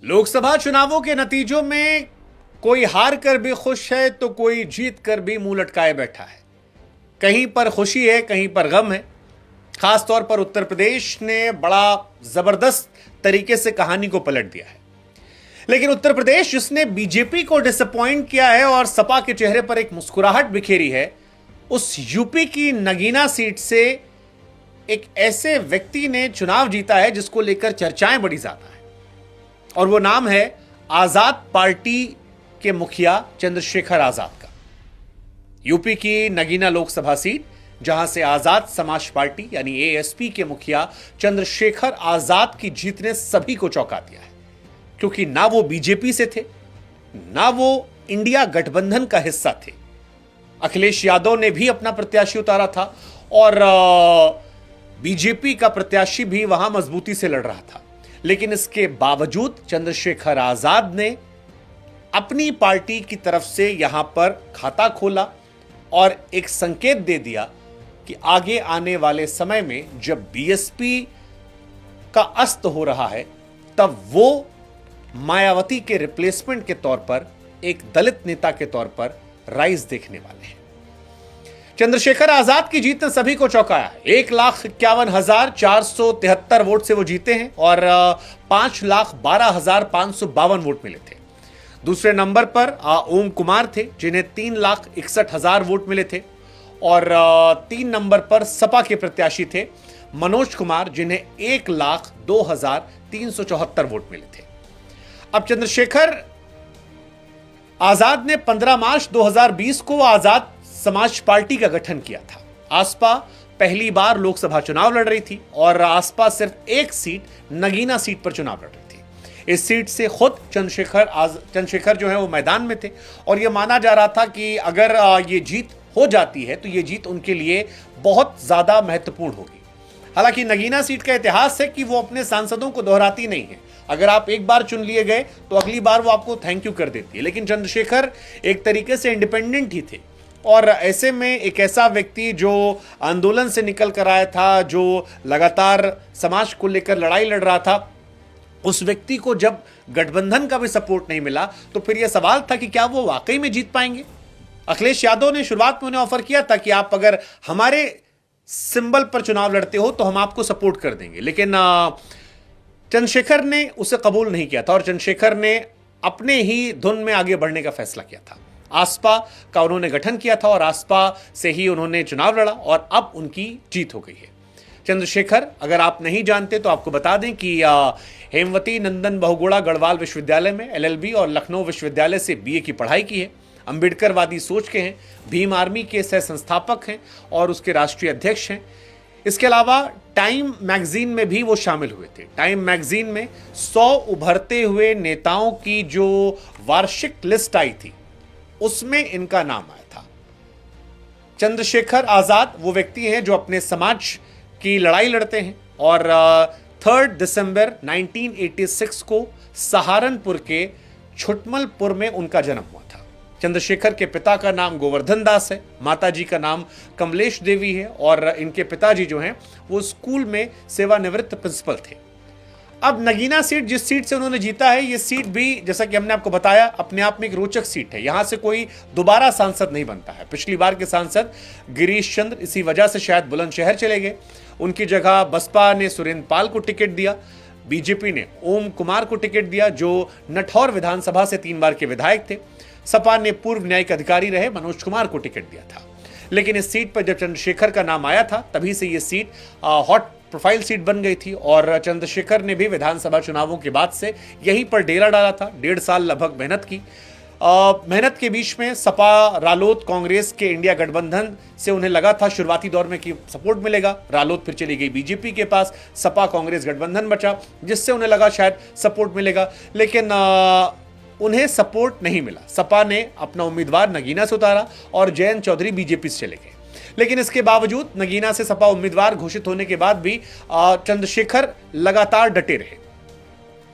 लोकसभा चुनावों के नतीजों में कोई हार कर भी खुश है तो कोई जीत कर भी मुंह लटकाए बैठा है। कहीं पर खुशी है, कहीं पर गम है। खासतौर पर उत्तर प्रदेश ने बड़ा जबरदस्त तरीके से कहानी को पलट दिया है। लेकिन उत्तर प्रदेश जिसने बीजेपी को डिसअपॉइंट किया है और सपा के चेहरे पर एक मुस्कुराहट बिखेरी है, उस यूपी की नगीना सीट से एक ऐसे व्यक्ति ने चुनाव जीता है जिसको लेकर चर्चाएं बड़ी ज्यादा है, और वो नाम है आजाद पार्टी के मुखिया चंद्रशेखर आजाद का। यूपी की नगीना लोकसभा सीट, जहां से आजाद समाज पार्टी यानी एएसपी के मुखिया चंद्रशेखर आजाद की जीत ने सभी को चौंका दिया है, क्योंकि ना वो बीजेपी से थे, ना वो इंडिया गठबंधन का हिस्सा थे। अखिलेश यादव ने भी अपना प्रत्याशी उतारा था और बीजेपी का प्रत्याशी भी वहां मजबूती से लड़ रहा था। लेकिन इसके बावजूद चंद्रशेखर आजाद ने अपनी पार्टी की तरफ से यहां पर खाता खोला और एक संकेत दे दिया कि आगे आने वाले समय में जब बीएसपी का अस्त हो रहा है, तब वो मायावती के रिप्लेसमेंट के तौर पर एक दलित नेता के तौर पर राइज देखने वाले हैं। चंद्रशेखर आजाद की जीत ने सभी को चौंकाया है। 1,51,473 वोट से वो जीते हैं और 5,12,552 वोट मिले थे। दूसरे नंबर पर ओम कुमार थे, जिन्हें 3,61,000 वोट मिले थे, और 3 नंबर पर सपा के प्रत्याशी थे मनोज कुमार, जिन्हें 1,02,374 वोट मिले थे। अब चंद्रशेखर आजाद ने 15 मार्च 2020 को आजाद समाज पार्टी का गठन किया था। आसपा पहली बार लोकसभा चुनाव लड़ रही थी और आसपा सिर्फ एक सीट, नगीना सीट पर चुनाव लड़ रही थी। इस सीट से खुद चंद्रशेखर जो है वो मैदान में थे और यह माना जा रहा था कि अगर ये जीत हो जाती है तो ये जीत उनके लिए बहुत ज्यादा महत्वपूर्ण होगी। हालांकि नगीना सीट का इतिहास है कि वो अपने सांसदों को दोहराती नहीं है। अगर आप एक बार चुन लिए गए तो अगली बार वो आपको थैंक यू कर देती है। लेकिन चंद्रशेखर एक तरीके से इंडिपेंडेंट ही थे और ऐसे में एक ऐसा व्यक्ति जो आंदोलन से निकल कर आया था, जो लगातार समाज को लेकर लड़ाई लड़ रहा था, उस व्यक्ति को जब गठबंधन का भी सपोर्ट नहीं मिला तो फिर यह सवाल था कि क्या वो वाकई में जीत पाएंगे। अखिलेश यादव ने शुरुआत में उन्हें ऑफर किया था कि आप अगर हमारे सिंबल पर चुनाव लड़ते हो तो हम आपको सपोर्ट कर देंगे, लेकिन चंद्रशेखर ने उसे कबूल नहीं किया था और चंद्रशेखर ने अपने ही धुन में आगे बढ़ने का फैसला किया था। आसपा का उन्होंने गठन किया था और आसपा से ही उन्होंने चुनाव लड़ा और अब उनकी जीत हो गई है। चंद्रशेखर, अगर आप नहीं जानते तो आपको बता दें कि हेमवती नंदन बहुगुणा गढ़वाल विश्वविद्यालय में एलएलबी और लखनऊ विश्वविद्यालय से बीए की पढ़ाई की है। अंबेडकरवादी सोच के हैं, भीम आर्मी के सह संस्थापक हैं और उसके राष्ट्रीय अध्यक्ष हैं। इसके अलावा टाइम मैगजीन में भी वो शामिल हुए थे। टाइम मैगजीन में 100 उभरते हुए नेताओं की जो वार्षिक लिस्ट आई थी उसमें इनका नाम आया था। चंद्रशेखर आजाद वो व्यक्ति हैं जो अपने समाज की लड़ाई लड़ते हैं और 3 दिसंबर 1986 को सहारनपुर के छुटमलपुर में उनका जन्म हुआ था। चंद्रशेखर के पिता का नाम गोवर्धन दास है, माताजी का नाम कमलेश देवी है और इनके पिताजी जो हैं वो स्कूल में सेवानिवृत्त प्रिंसिपल थे। अब नगीना सीट, जिस सीट से उन्होंने जीता है, ये सीट भी जैसा कि हमने आपको बताया अपने आप में एक रोचक सीट है। यहां से कोई दोबारा सांसद नहीं बनता है। पिछली बार के सांसद गिरीश चंद्र इसी वजह से शायद बुलंदशहर चले गए। उनकी जगह बसपा ने सुरेंद्र पाल को टिकट दिया, बीजेपी ने ओम कुमार को टिकट दिया जो नठौर विधानसभा से 3 बार के विधायक थे। सपा ने पूर्व न्यायिक अधिकारी रहे मनोज कुमार को टिकट दिया था। लेकिन इस सीट पर जब चंद्रशेखर का नाम आया था तभी से यह सीट हॉट प्रोफाइल सीट बन गई थी और चंद्रशेखर ने भी विधानसभा चुनावों के बाद से यहीं पर डेरा डाला था। 1.5 साल लगभग मेहनत की। मेहनत के बीच में सपा, रालोद, कांग्रेस के इंडिया गठबंधन से उन्हें लगा था शुरुआती दौर में कि सपोर्ट मिलेगा। रालोद फिर चली गई बीजेपी के पास, सपा कांग्रेस गठबंधन बचा जिससे उन्हें लगा शायद सपोर्ट मिलेगा, लेकिन उन्हें सपोर्ट नहीं मिला। सपा ने अपना उम्मीदवार नगीना से उतारा और जयंत चौधरी बीजेपी से चले गए। लेकिन इसके बावजूद नगीना से सपा उम्मीदवार घोषित होने के बाद भी चंद्रशेखर लगातार डटे रहे।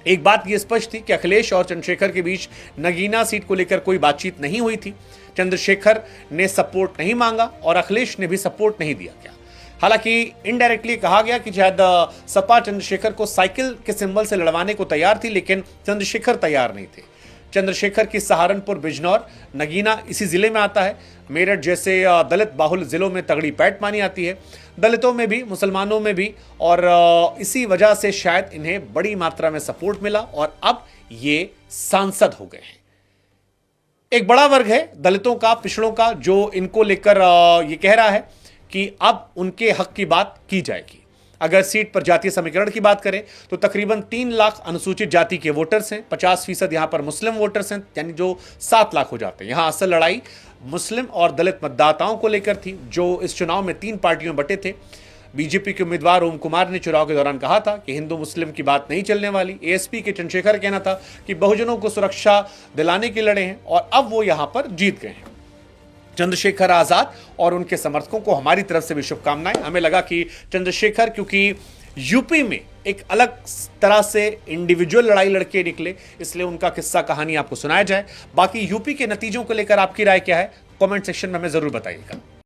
एक बात यह स्पष्ट थी कि अखिलेश और चंद्रशेखर के बीच नगीना सीट को लेकर कोई बातचीत नहीं हुई थी। चंद्रशेखर ने सपोर्ट नहीं मांगा और अखिलेश ने भी सपोर्ट नहीं दिया। क्या हालांकि इनडायरेक्टली कहा गया कि शायद सपा चंद्रशेखर को साइकिल के सिंबल से लड़वाने को तैयार थी, लेकिन चंद्रशेखर तैयार नहीं थे। चंद्रशेखर की सहारनपुर, बिजनौर, नगीना इसी जिले में आता है। मेरठ जैसे दलित बाहुल जिलों में तगड़ी पैठ मानी आती है, दलितों में भी, मुसलमानों में भी, और इसी वजह से शायद इन्हें बड़ी मात्रा में सपोर्ट मिला और अब ये सांसद हो गए हैं। एक बड़ा वर्ग है दलितों का, पिछड़ों का, जो इनको लेकर ये कह रहा है कि अब उनके हक की बात की जाएगी। अगर सीट पर जातीय समीकरण की बात करें तो तकरीबन 3 लाख अनुसूचित जाति के वोटर्स हैं, 50% यहां पर मुस्लिम वोटर्स हैं, यानी जो 7 लाख हो जाते हैं। यहां असल लड़ाई मुस्लिम और दलित मतदाताओं को लेकर थी, जो इस चुनाव में 3 पार्टियों में बटे थे। बीजेपी के उम्मीदवार ओम कुमार ने चुनाव के दौरान कहा था कि हिंदू मुस्लिम की बात नहीं चलने वाली। एएसपी के चंद्रशेखर का कहना था कि बहुजनों को सुरक्षा दिलाने के लड़े हैं, और अब वो यहां पर जीत गए हैं। चंद्रशेखर आजाद और उनके समर्थकों को हमारी तरफ से भी शुभकामनाएं। हमें लगा कि चंद्रशेखर, क्योंकि यूपी में एक अलग तरह से इंडिविजुअल लड़ाई लड़के निकले, इसलिए उनका किस्सा कहानी आपको सुनाया जाए। बाकी यूपी के नतीजों को लेकर आपकी राय क्या है, कमेंट सेक्शन में हमें जरूर बताइएगा।